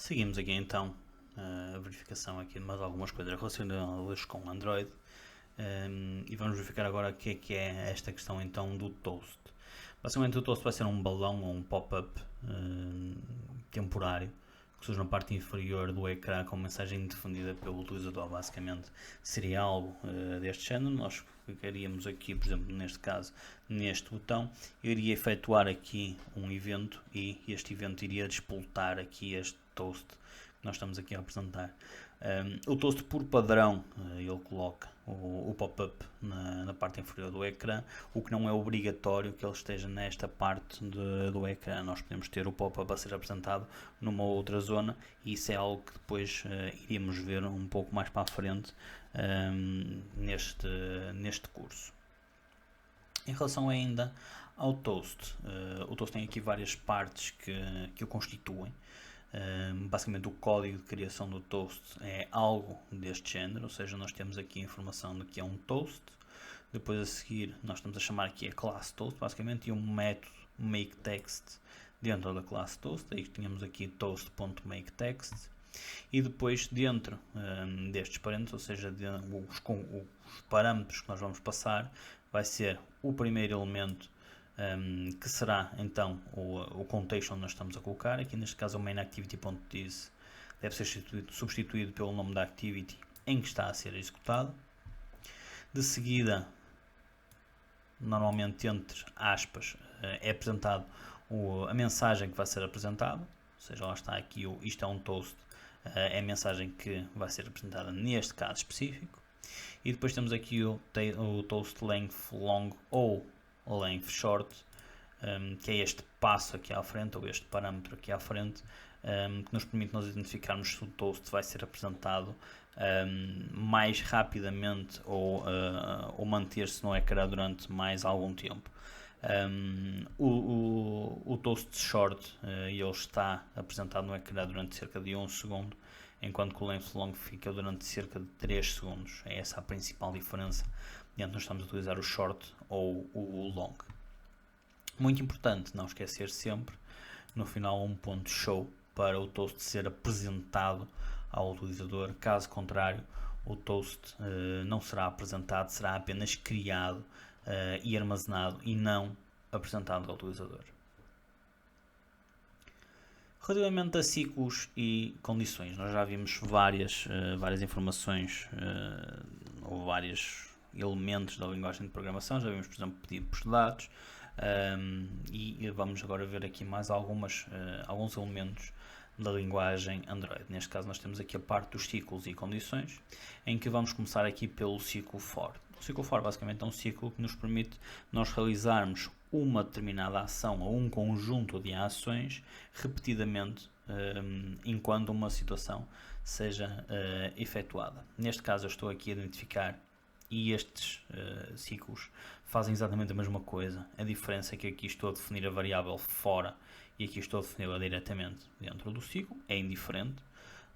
Seguimos aqui então a verificação aqui de mais algumas coisas relacionadas com Android e vamos verificar agora o que é esta questão então do toast. Basicamente o toast vai ser um balão ou um pop-up temporário que surge na parte inferior do ecrã com mensagem defendida pelo utilizador. Basicamente seria algo deste género. Nós clicaríamos aqui, por exemplo, neste caso, neste botão, eu iria efetuar aqui um evento e este evento iria despoltar aqui este toast que nós estamos aqui a apresentar. O toast por padrão ele coloca o pop-up na parte inferior do ecrã, o que não é obrigatório que ele esteja nesta parte do ecrã. Nós podemos ter o pop-up a ser apresentado numa outra zona e isso é algo que depois iríamos ver um pouco mais para a frente neste curso. Em relação ainda ao toast, o toast tem aqui várias partes que o constituem. Basicamente o código de criação do toast é algo deste género, ou seja, nós temos aqui a informação de que é um toast, depois a seguir nós estamos a chamar aqui a classe toast, basicamente, e um método makeText dentro da classe toast, aí tínhamos aqui toast.makeText, e depois dentro destes parâmetros, ou seja, os parâmetros que nós vamos passar, vai ser o primeiro elemento que será então o contexto onde nós estamos a colocar. Aqui neste caso o mainActivity.this deve ser substituído pelo nome da activity em que está a ser executado. De seguida, normalmente entre aspas, é apresentado a mensagem que vai ser apresentada, ou seja, lá está aqui isto é um toast, é a mensagem que vai ser apresentada neste caso específico. E depois temos aqui o toast length long ou length short, que é este passo aqui à frente, ou este parâmetro aqui à frente, que nos permite nós identificarmos se o toast vai ser apresentado mais rapidamente ou manter-se no ecrã durante mais algum tempo. O toast short ele está apresentado no ecrã durante cerca de 1 segundo, enquanto que o length long fica durante cerca de 3 segundos. É essa a principal diferença entre nós estamos a utilizar o short ou o long. Muito importante não esquecer sempre no final um ponto show para o toast ser apresentado ao utilizador. Caso contrário, o toast não será apresentado, será apenas criado e armazenado e não apresentado ao utilizador. Relativamente a ciclos e condições, nós já vimos várias informações ou vários elementos da linguagem de programação. Já vimos, por exemplo, pedidos de dados e vamos agora ver aqui mais alguns elementos da linguagem Android. Neste caso nós temos aqui a parte dos ciclos e condições, em que vamos começar aqui pelo ciclo for. O ciclo for basicamente é um ciclo que nos permite nós realizarmos uma determinada ação ou um conjunto de ações repetidamente enquanto uma situação seja efetuada. Neste caso eu estou aqui a identificar e estes ciclos fazem exatamente a mesma coisa. A diferença é que aqui estou a definir a variável fora e aqui estou a defini-la diretamente dentro do ciclo. É indiferente.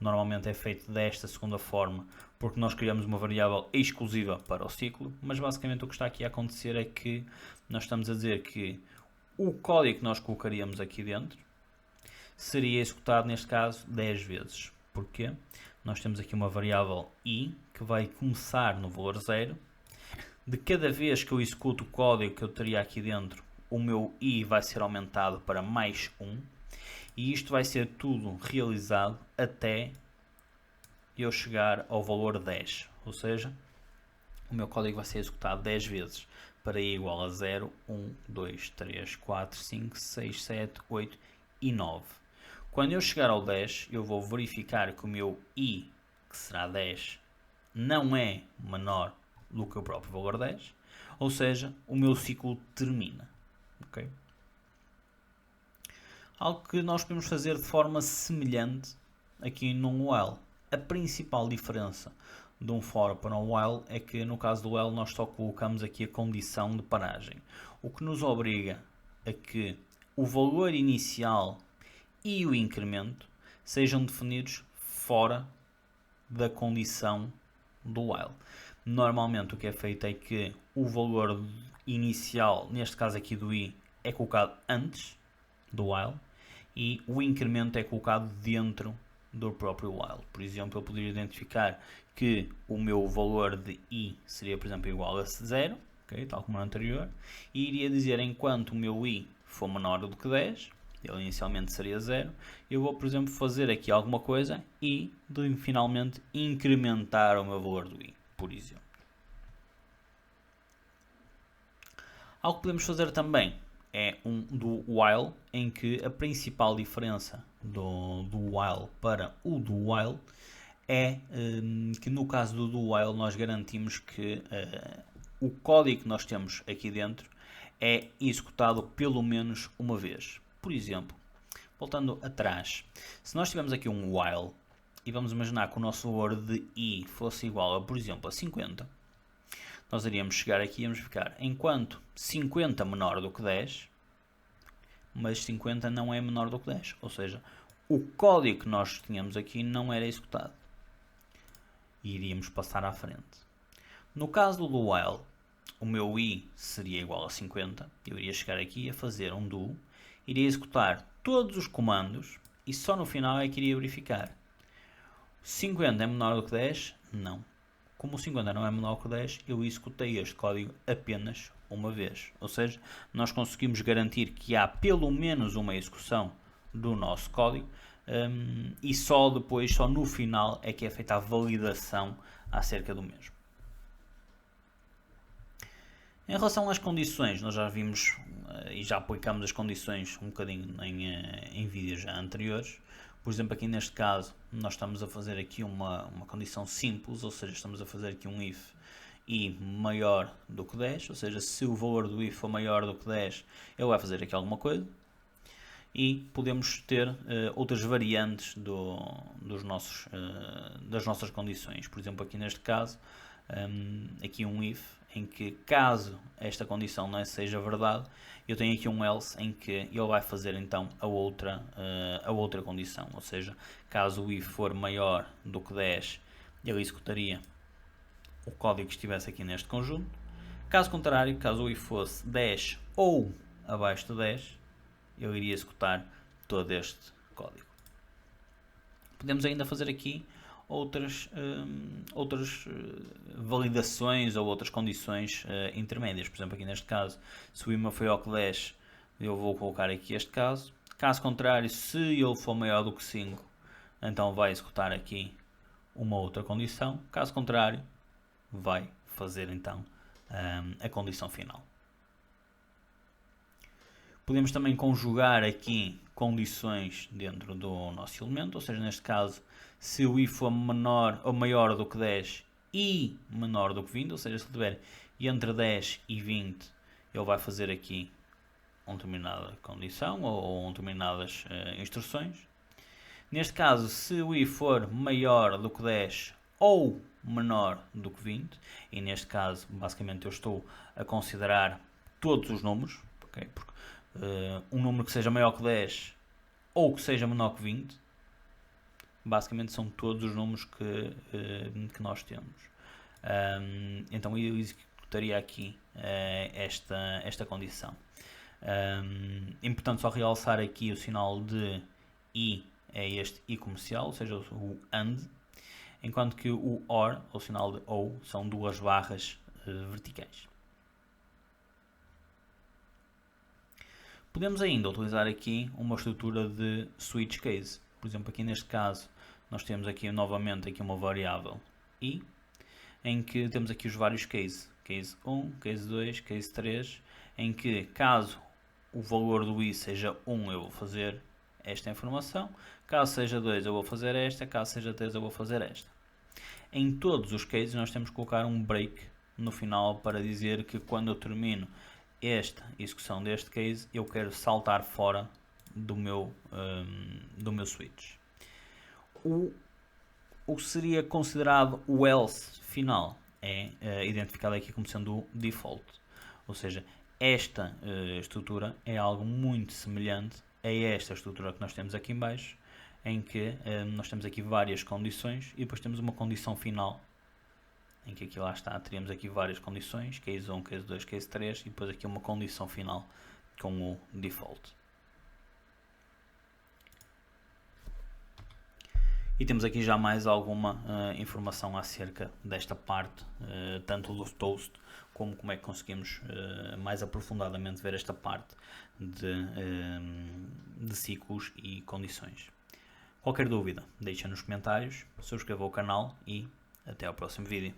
Normalmente é feito desta segunda forma porque nós criamos uma variável exclusiva para o ciclo, mas basicamente o que está aqui a acontecer é que nós estamos a dizer que o código que nós colocaríamos aqui dentro seria executado neste caso 10 vezes. Porquê? Nós temos aqui uma variável i que vai começar no valor 0. De cada vez que eu executo o código que eu teria aqui dentro, o meu i vai ser aumentado para mais 1. E isto vai ser tudo realizado até eu chegar ao valor 10. Ou seja, o meu código vai ser executado 10 vezes para i igual a 0, 1, 2, 3, 4, 5, 6, 7, 8 e 9. Quando eu chegar ao 10, eu vou verificar que o meu i, que será 10, não é menor do que o próprio valor 10, ou seja, o meu ciclo termina. Okay? Algo que nós podemos fazer de forma semelhante aqui no while. A principal diferença de um for para um while é que no caso do while nós só colocamos aqui a condição de paragem, o que nos obriga a que o valor inicial e o incremento sejam definidos fora da condição do while. Normalmente o que é feito é que o valor inicial, neste caso aqui do i, é colocado antes do while e o incremento é colocado dentro do próprio while. Por exemplo, eu poderia identificar que o meu valor de i seria, por exemplo, igual a 0, okay, tal como no anterior, e iria dizer enquanto o meu i for menor do que 10, ele inicialmente seria 0, eu vou, por exemplo, fazer aqui alguma coisa e finalmente incrementar o meu valor do i, por exemplo. Algo que podemos fazer também é um do while, em que a principal diferença do while para o do while é que no caso do while nós garantimos que o código que nós temos aqui dentro é executado pelo menos uma vez. Por exemplo, voltando atrás, se nós tivermos aqui um while e vamos imaginar que o nosso valor de i fosse igual a, por exemplo, a 50, nós iríamos chegar aqui e íamos ficar enquanto 50 menor do que 10, mas 50 não é menor do que 10, ou seja, o código que nós tínhamos aqui não era executado. E iríamos passar à frente. No caso do while, o meu i seria igual a 50, eu iria chegar aqui a fazer um do, iria executar todos os comandos e só no final é que iria verificar. 50 é menor do que 10? Não. Como o 50 não é menor que 10, eu executei este código apenas uma vez. Ou seja, nós conseguimos garantir que há pelo menos uma execução do nosso código e só depois, só no final, é que é feita a validação acerca do mesmo. Em relação às condições, nós já vimos e já aplicamos as condições um bocadinho em vídeos já anteriores. Por exemplo, aqui neste caso, nós estamos a fazer aqui uma condição simples, ou seja, estamos a fazer aqui um if i maior do que 10, ou seja, se o valor do if for maior do que 10, ele vai fazer aqui alguma coisa. E podemos ter outras variantes das nossas condições. Por exemplo, aqui neste caso, aqui um if, em que caso esta condição não seja verdade, eu tenho aqui um else em que ele vai fazer então a outra condição, ou seja, caso o if for maior do que 10, ele executaria o código que estivesse aqui neste conjunto. Caso contrário, caso o if fosse 10 ou abaixo de 10, eu iria executar todo este código. Podemos ainda fazer aqui outras validações ou outras condições intermédias. Por exemplo, aqui neste caso, se o i for maior que 10, eu vou colocar aqui este caso. Caso contrário, se ele for maior do que 5, então vai executar aqui uma outra condição. Caso contrário, vai fazer então a condição final. Podemos também conjugar aqui condições dentro do nosso elemento, ou seja, neste caso, se o i for menor ou maior do que 10 e menor do que 20, ou seja, se ele tiver entre 10 e 20, ele vai fazer aqui uma determinada condição ou determinadas instruções. Neste caso, se o i for maior do que 10 ou menor do que 20, e neste caso, basicamente, eu estou a considerar todos os números, okay? Porque um número que seja maior que 10 ou que seja menor que 20, basicamente são todos os números que nós temos. Então eu executaria aqui esta condição. Importante só realçar aqui o sinal de i é este i comercial, ou seja, o AND, enquanto que o OR, o sinal de OU, são duas barras verticais. Podemos ainda utilizar aqui uma estrutura de switch case. Por exemplo, aqui neste caso, nós temos aqui novamente aqui uma variável i, em que temos aqui os vários cases. Case 1, case 2, case 3, em que caso o valor do i seja 1, eu vou fazer esta informação. Caso seja 2, eu vou fazer esta. Caso seja 3, eu vou fazer esta. Em todos os cases, nós temos que colocar um break no final para dizer que quando eu termino esta execução deste case, eu quero saltar fora do meu switch. O que seria considerado o else final é identificado aqui como sendo o default. Ou seja, esta estrutura é algo muito semelhante a esta estrutura que nós temos aqui em baixo, em que nós temos aqui várias condições e depois temos uma condição final, em que aqui lá está, teríamos aqui várias condições, case 1, case 2, case 3, e depois aqui uma condição final com o default. E temos aqui já mais alguma informação acerca desta parte, tanto do toast como é que conseguimos mais aprofundadamente ver esta parte de ciclos e condições. Qualquer dúvida, deixa nos comentários, subscreva o canal e até ao próximo vídeo.